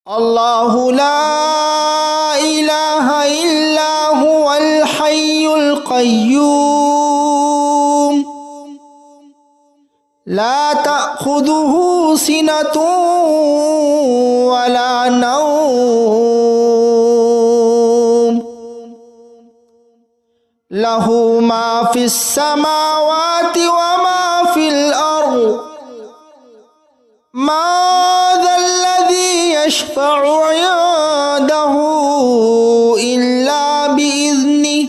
الله لا إله إلا هو الحي القيوم لا تأخذه سنة ولا نوم له ما في السماوات وما في الأرض ما ذا الذي يشفع عنده إلا بإذنه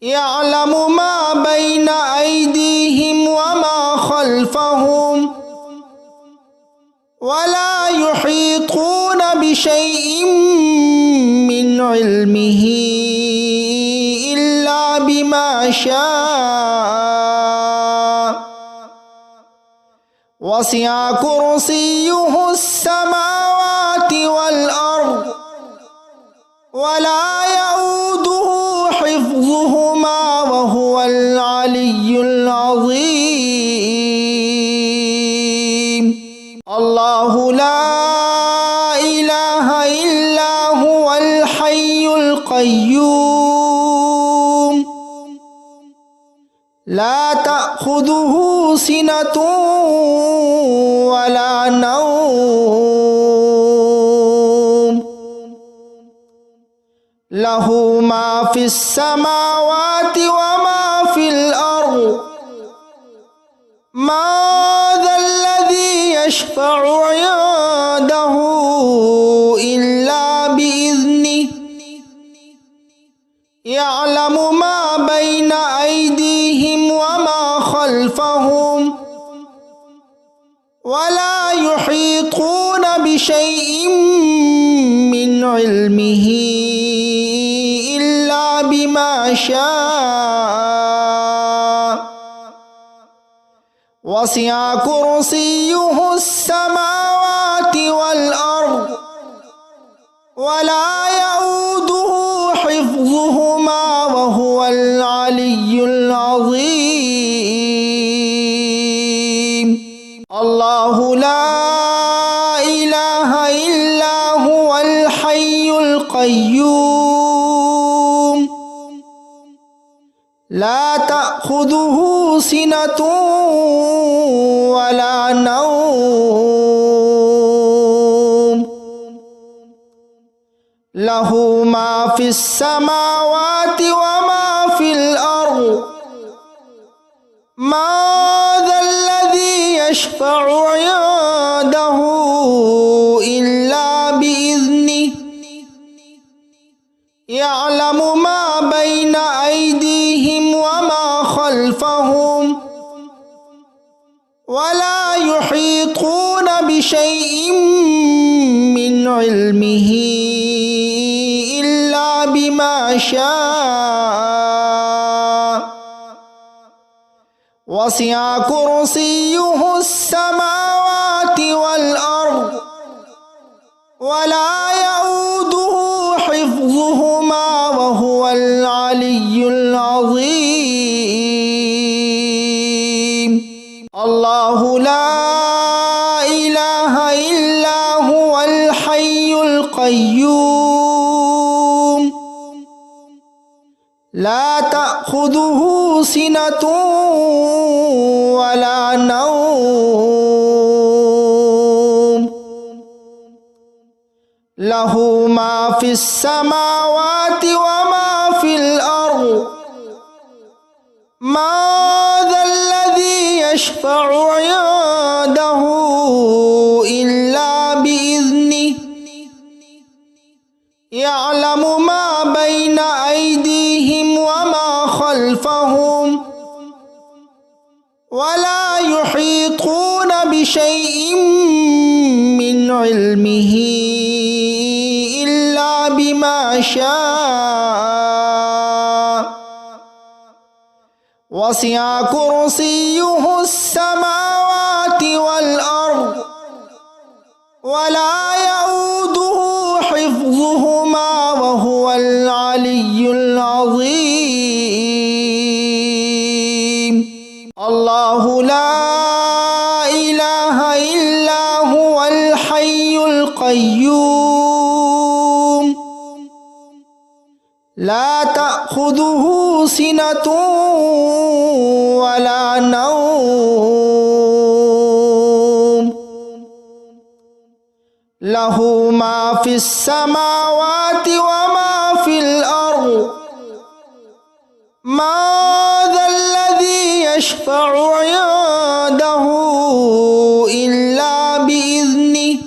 يعلم ما بين أيديهم وما خلفهم ولا يحيطون بشيء من علمه إلا بما شاء وسع كرسيه السماوات والأرض ولا يؤوده حفظهما وهو العلي العظيم الله لا إله إلا هو الحي القيوم لا تأخذه سنة ولا نوم له ما في السماوات وما في الأرض ما ذا الذي يشفع عنده إلا بإذنه يعلم ما بين أيديهم وما خلفهم ولا يحيطون بشيء من علمه إلا بما شاء وسع كرسيه السماوات والأرض ولا يؤوده حفظهما وهو العلي العظيم الله لا إله إلا هو الحي القيوم لا تأخذه سنة ولا نوم له ما في السماوات وما في الأرض ما ذا الذي يشفع عنده إلا بإذنه يعلم ما بين أيديهم وما خلفهم ولا يحيطون بشيء من علمه إلا بما شاء وسع كرسيه السماوات والأرض ولا يؤوده حفظهما وهو العلي العظيم الله لا إله إلا هو الحي القيوم لا تأخذه سنة ولا نوم له ما في السماوات وما في الأرض ما ذا الذي يشفع عنده إلا بإذنه يعلم ما بين أيديهم وما خلفهم ولا يحيطون بشيء من علمه إلا بما شاء وسع كرسيه السماوات والأرض ولا يؤوده حفظهما وهو العلي العظيم الله لا إله إلا هو الحي القيوم لا تأخذه سنة ولا نوم له ما في السماوات وما في الأرض ما ذا الذي يشفع عنده إلا بإذنه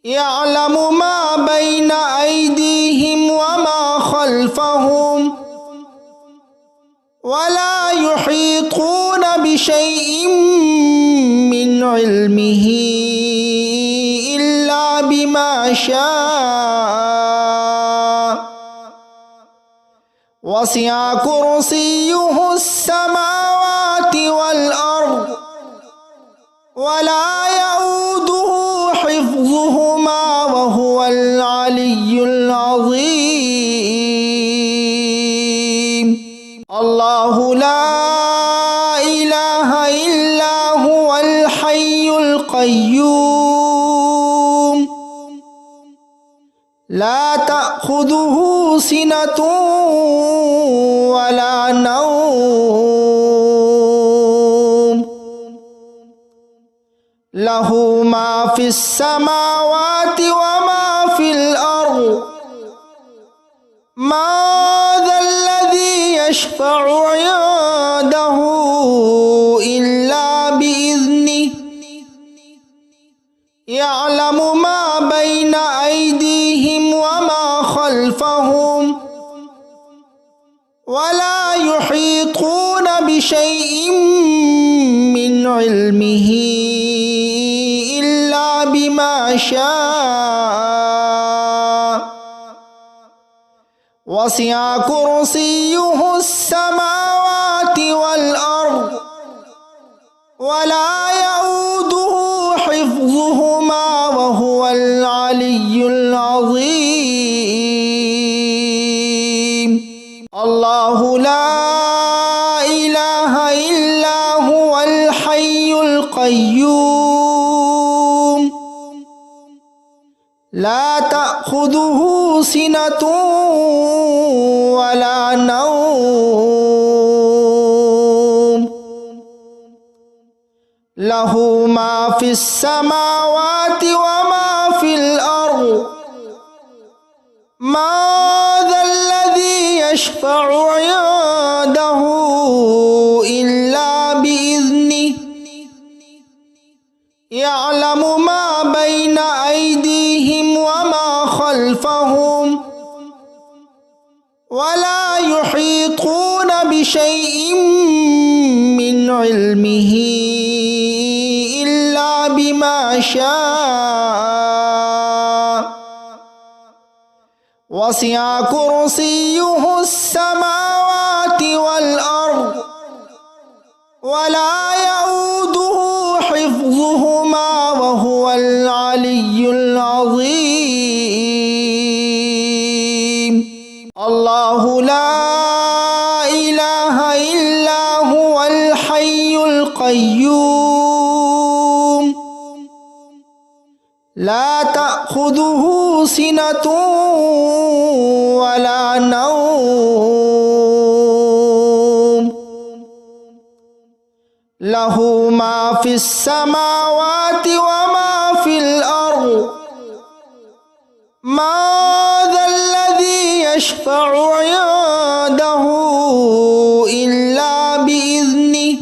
يعلم ما بين أيديهم وما خلفهم ولا يحيطون بشيء من علمه إلا بما شاء وسع كرسيه السماوات والأرض ولا يؤوده حفظهما وهو العلي العظيم الله لا إله إلا هو الحي القيوم لا تأخذه سنة ولا نوم له ما في السماوات وما في الأرض ما ذا الذي يشفع عنده إلا بإذنه يعلم ما بين أيديهم وما خلفهم ولا يحيطون بشيء من علمه إلا بما شاء وسع كرسيه السماوات والأرض ولا يؤوده حفظهما وهو العلي العظيم الله لا إله إلا هو الحي القيوم لا تأخذه سنة ولا نوم له ما في السماوات وما في الأرض ما ذا الذي يشفع عنده إلا بإذنه يعلم ما بين أيديهم وما خلفهم ولا يحيطون بشيء من علمه إلا بما شاء وسع كرسيه السماوات والأرض ولا يؤوده حفظهما وهو العلي العظيم الله لا إله إلا هو الحي القيوم لا تأخذه سنة ولا نوم له ما في السماوات وما في الأرض ما ذا الذي يشفع عنده إلا بإذنه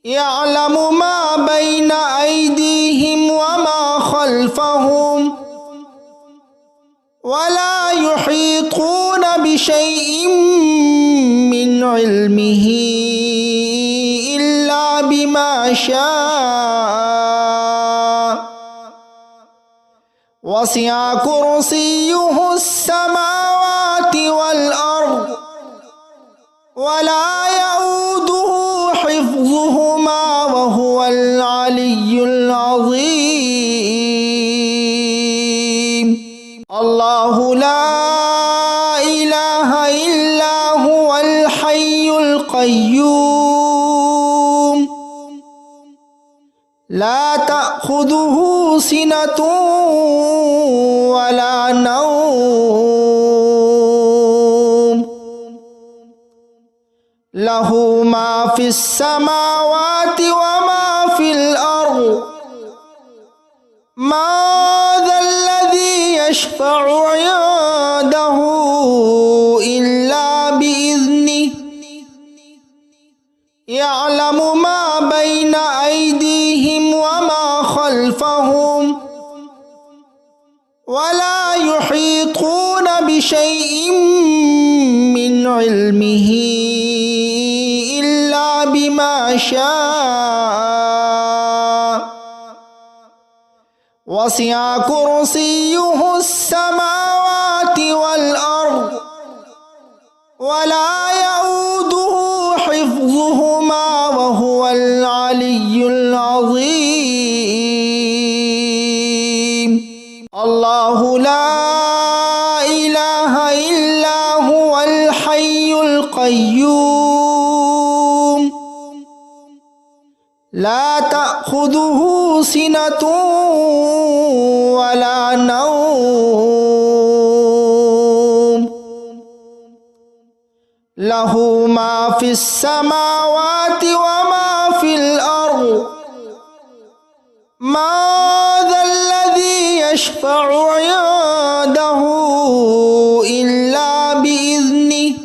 يعلم ما بين أيديهم وما خلفهم ولا يحيطون بشيء من علمه إلا بما شاء وسع كرسيه السماوات والأرض ولا يؤوده حفظهما وهو العلي العظيم الله لا إله إلا هو الحي القيوم لا تأخذه سنة ولا نوم له ما في السماوات وما في الأرض ما ذا الذي يشفع عنده إلا بإذنه يعلم ما بين أيديهم وما خلفهم ولا يحيطون بشيء من علمه إلا بما شاء وسع كرسيه السماوات والأرض ولا يؤوده حفظهما وهو العلي العظيم الله لا إله إلا هو الحي القيوم لا تأخذه سنة ولا نوم له ما في السماوات وما في الأرض ما ذا الذي يشفع عنده إلا بإذنه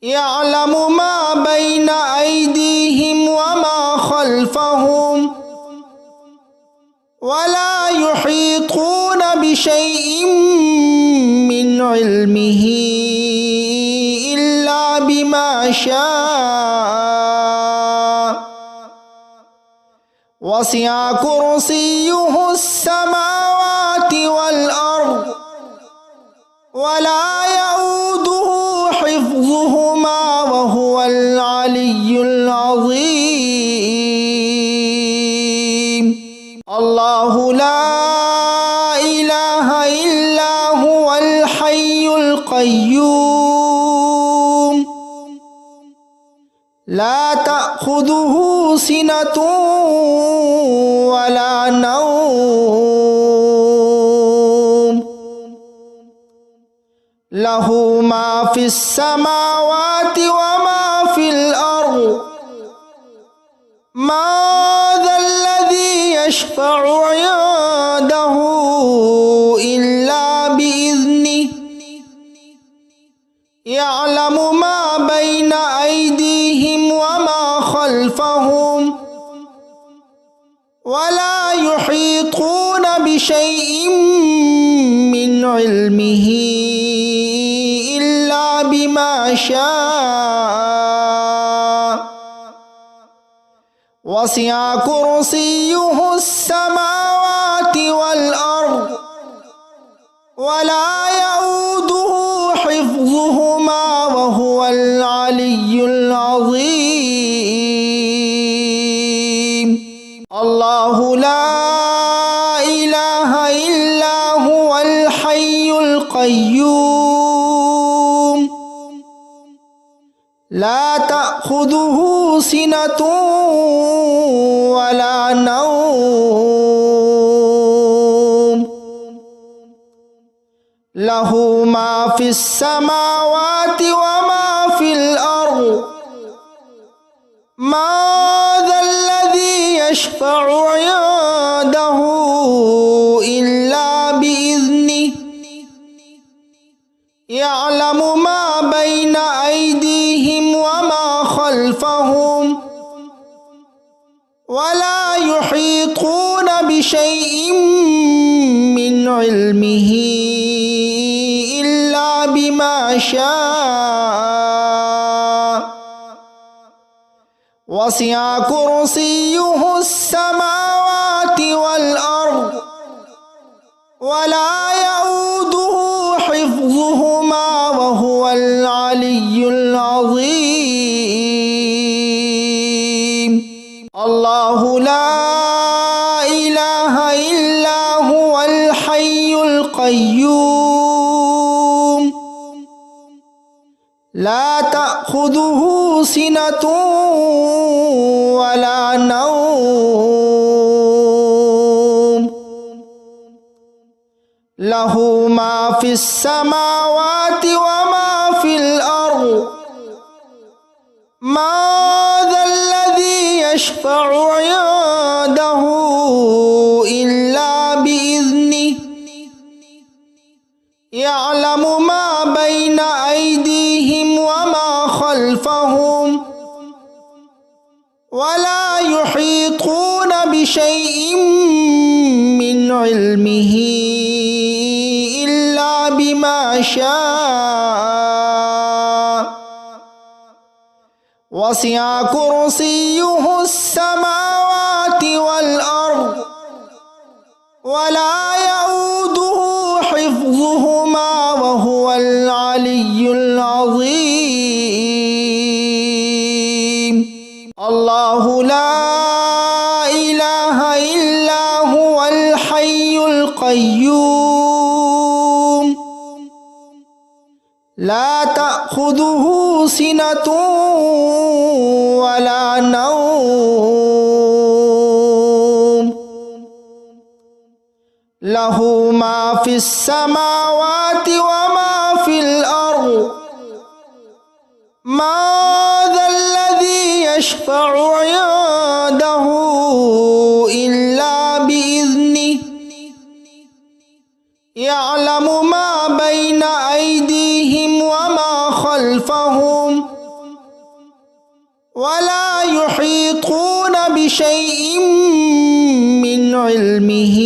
يعلم ما بين أيديهم وما خلفهم ولا يحيطون بشيء من علمه إلا بما شاء وسع كرسيه السماوات والأرض ولا يؤوده حفظهما وهو العلي العظيم الله لا إله إلا هو الحي القيوم لا تأخذه سنة ولا نوم له ما في السماوات وما في الأرض ما ذا الذي يشفع عنده إلا بإذنه يعلم ما بين أيديهم وما خلفهم ولا يحيطون بشيء من علمه إلا بما شاء وسع كرسيه السماوات والأرض ولا يؤوده حفظهما وهو العلي العظيم الله لا إله إلا هو الحي القيوم لا تأخذه سنة ولا نوم له ما في السماوات وما في الأرض ما ذا الذي يشفع عنده إلا بإذنه يعلم ما بين أيديهم وما خلفهم ولا يحيطون بشيء من علمه إلا بما شاء وسع كرسيه السماوات والأرض ولا يؤوده حفظهما وهو العلي العظيم الله لا إله إلا هو الحي القيوم لا تأخذه سنة ولا نوم له ما في السماوات وما في الأرض ما ذا الذي يشفع عنده إلا بإذنه يعلم ما بين أيديهم وما خلفهم ولا يحيطون بشيء من علمه إلا بما شاء وسع كرسيه السماوات والأرض ولا يؤوده حفظهما وهو العلي العظيم الله لا إله إلا هو الحي القيوم لا تأخذه سنة ولا نوم له ما في السماوات وما في الأرض ما ذا الذي يشفع عنده إلا بإذنه يعلم ما بين أيديهم وما خلفهم ولا يحيطون بشيء من علمه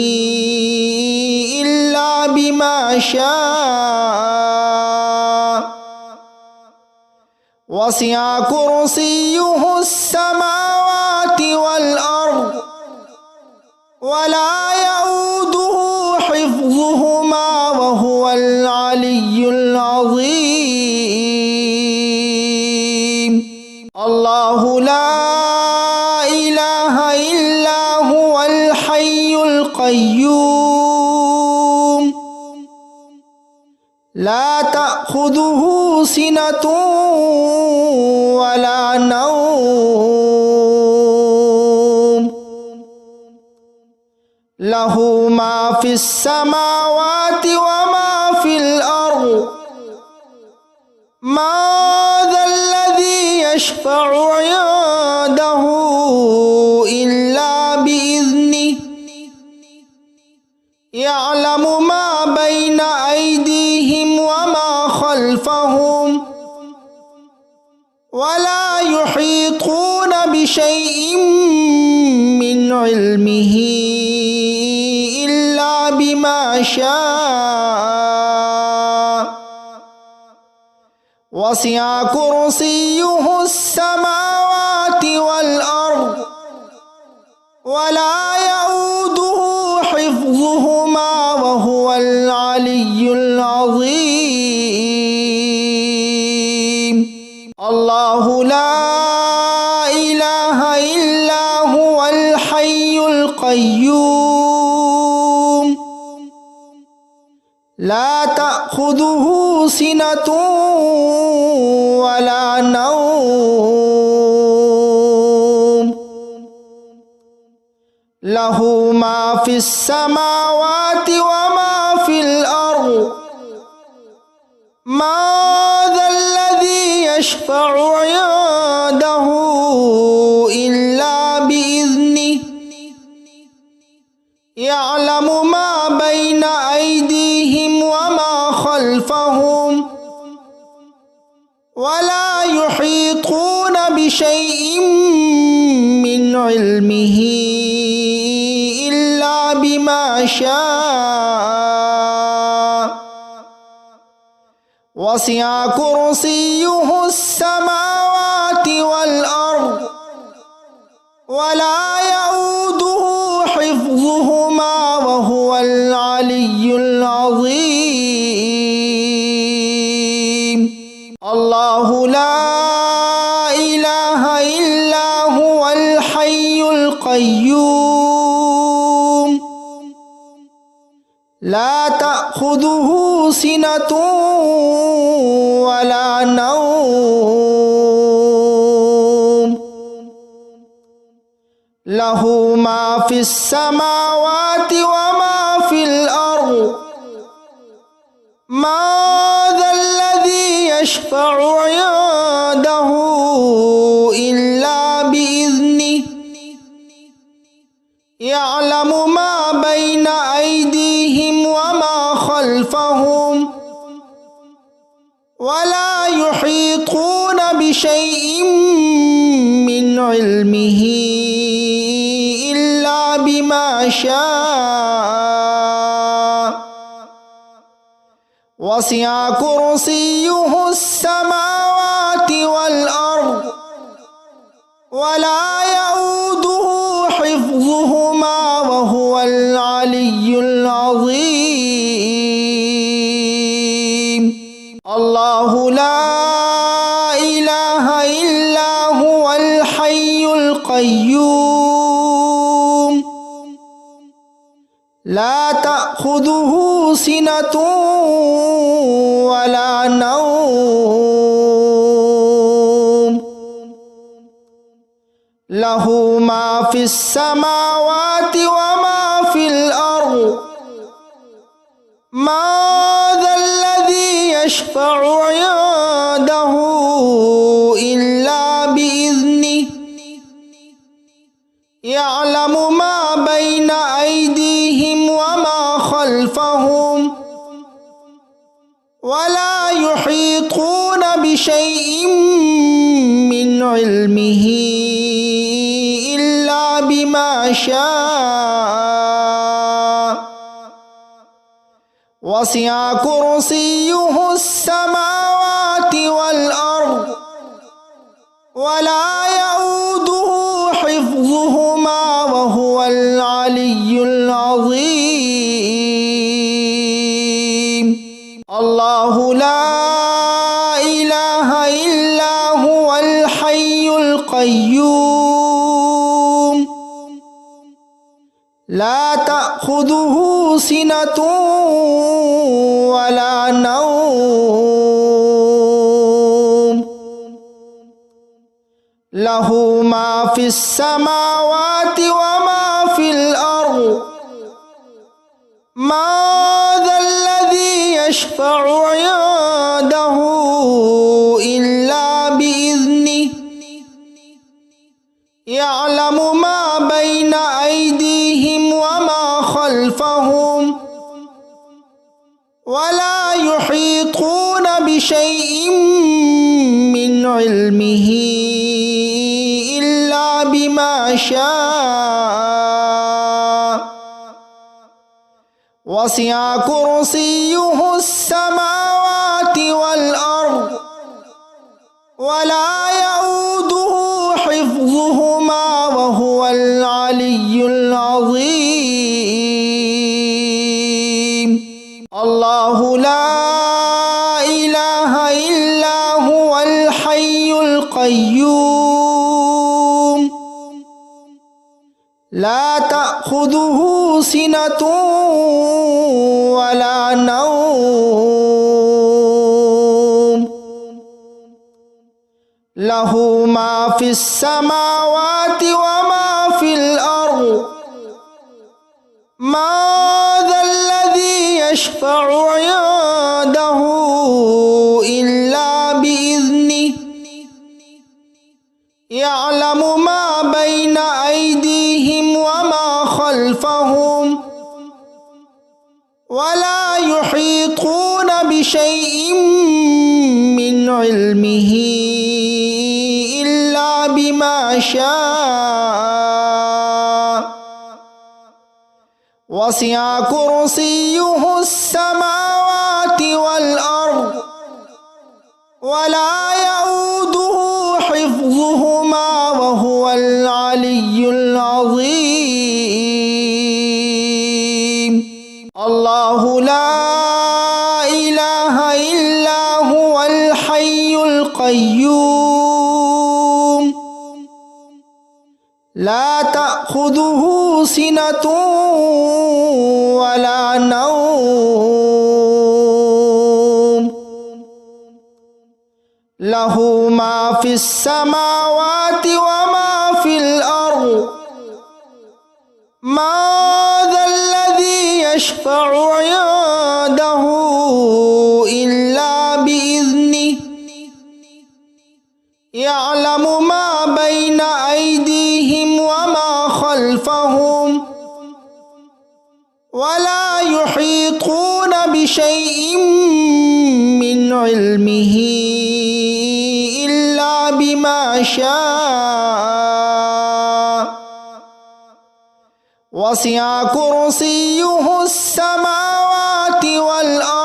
إلا بما شاء وسع كرسيه السماوات والأرض ولا يؤوده حفظهما وهو العلي العظيم الله لا إله إلا هو الحي القيوم لا تأخذه سنة ولا نوم له ما في السماوات وما في الأرض ما ذا الذي يشفع عنده إلا بإذنه يعلم ما بين أيديهم وما خلفهم ولا يحيطون بشيء من علمه إلا بما شاء وسع كرسيه السماوات والأرض ولا يؤوده حفظهما وهو العلي العظيم الله لا إله إلا هو الحي القيوم لا تأخذه سنة ولا نوم له ما في السماوات وما في الأرض ما ذا الذي يشفع عنده إلا بإذنه يعلم ما بين أيديهم وما خلفهم ولا يحيطون بشيء من علمه إلا بما شاء وسع كرسيه السماوات والأرض ولا يؤوده حفظهما وهو العلي العظيم الله لا إله إلا هو الحي القيوم لا تأخذه سنة ولا نوم له ما في السماوات وما في الأرض ما ذا الذي يشفع عنده إلا بإذنه يعلم ما بين أيديهم وما خلفهم ولا يحيطون بشيء من علمه إلا بما شاء وسع كرسيه السماوات والأرض ولا يؤوده حفظهما وهو العلي العظيم الله لا إله إلا هو الحي القيوم لا تأخذه سنة ولا نوم له ما في السماوات وما في الأرض ما ذا الذي يشفع عنده إلا بإذنه يعلم ما بين أيديهم وما خلفهم ولا يحيطون بشيء من علمه إلا بما شاء وسع كرسيه السماوات والأرض ولا يؤوده حفظهما وهو العلي العظيم الله لا إله إلا هو الحي القيوم لا تأخذه سنة ولا نوم له ما في السماوات وما في الأرض ما ذا الذي يشفع عنده إلا بإذنه يعلم ما بين أيديهم وما خلفهم ولا يحيطون بشيء من علمه إلا بما شاء وسع كرسيه السماوات والأرض ولا يؤوده حفظهما وهو العلي العظيم الله لا إله إلا هو الحي القيوم لا تأخذه سنة ولا نوم له ما في السماوات وما في الأرض ما ذا الذي يشفع عنده إلا بإذنه يعلم ما بين أيديهم وما خلفهم ولا يحيطون بشيء من علمه إلا بما شاء وسع كرسيه السماوات والأرض ولا يؤوده حفظهما وهو العلي العظيم الله لا إله إلا هو الحي القيوم لا تأخذه سنة ولا نوم له ما في السماوات وما في الأرض ما ذا الذي يشفع عنده إلا بإذنه يعلم ما بين أيديهم وما خلفهم ولا يحيطون بشيء من علمه إلا بما شاء وسع كرسيه السماوات والأرض